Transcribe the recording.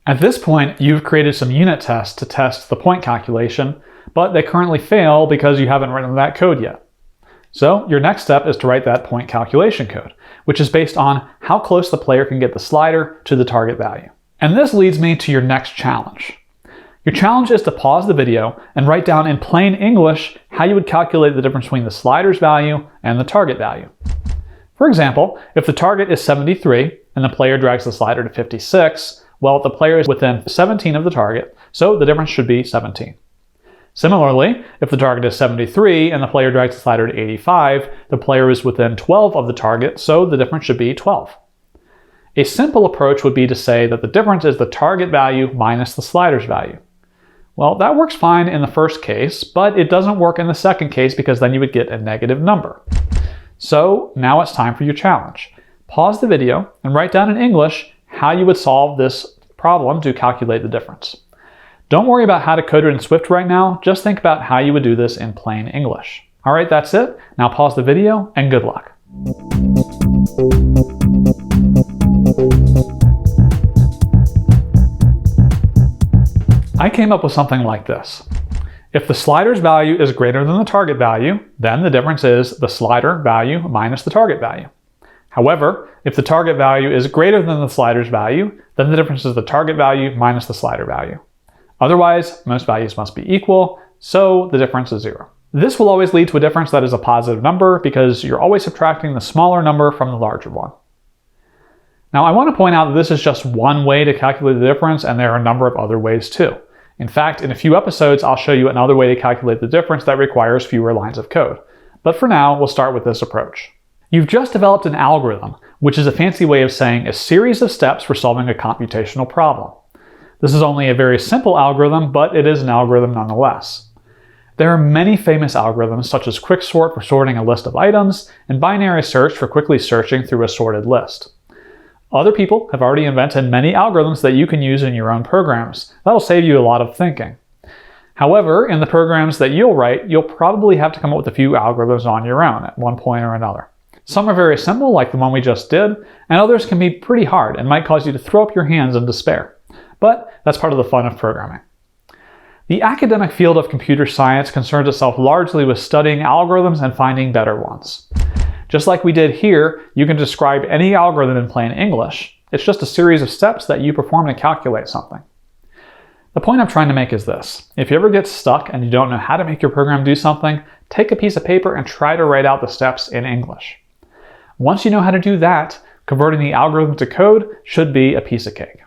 At this point, you've created some unit tests to test the point calculation, but they currently fail because you haven't written that code yet. So your next step is to write that point calculation code, which is based on how close the player can get the slider to the target value. And this leads me to your next challenge. Your challenge is to pause the video and write down in plain English how you would calculate the difference between the slider's value and the target value. For example, if the target is 73 and the player drags the slider to 56, well, the player is within 17 of the target, so the difference should be 17. Similarly, if the target is 73 and the player drags the slider to 85, the player is within 12 of the target, so the difference should be 12. A simple approach would be to say that the difference is the target value minus the slider's value. Well, that works fine in the first case, but it doesn't work in the second case because then you would get a negative number. So now it's time for your challenge. Pause the video and write down in English how you would solve this problem to calculate the difference. Don't worry about how to code it in Swift right now, just think about how you would do this in plain English. All right, that's it. Now pause the video and good luck. I came up with something like this. If the slider's value is greater than the target value, then the difference is the slider value minus the target value. However, if the target value is greater than the slider's value, then the difference is the target value minus the slider value. Otherwise, most values must be equal, so the difference is 0. This will always lead to a difference that is a positive number because you're always subtracting the smaller number from the larger one. Now, I want to point out that this is just one way to calculate the difference, and there are a number of other ways too. In fact, in a few episodes, I'll show you another way to calculate the difference that requires fewer lines of code. But for now, we'll start with this approach. You've just developed an algorithm, which is a fancy way of saying a series of steps for solving a computational problem. This is only a very simple algorithm, but it is an algorithm nonetheless. There are many famous algorithms such as quicksort for sorting a list of items and binary search for quickly searching through a sorted list. Other people have already invented many algorithms that you can use in your own programs. That'll save you a lot of thinking. However, in the programs that you'll write, you'll probably have to come up with a few algorithms on your own at one point or another. Some are very simple, like the one we just did, and others can be pretty hard and might cause you to throw up your hands in despair. But that's part of the fun of programming. The academic field of computer science concerns itself largely with studying algorithms and finding better ones. Just like we did here, you can describe any algorithm in plain English. It's just a series of steps that you perform to calculate something. The point I'm trying to make is this. If you ever get stuck and you don't know how to make your program do something, take a piece of paper and try to write out the steps in English. Once you know how to do that, converting the algorithm to code should be a piece of cake.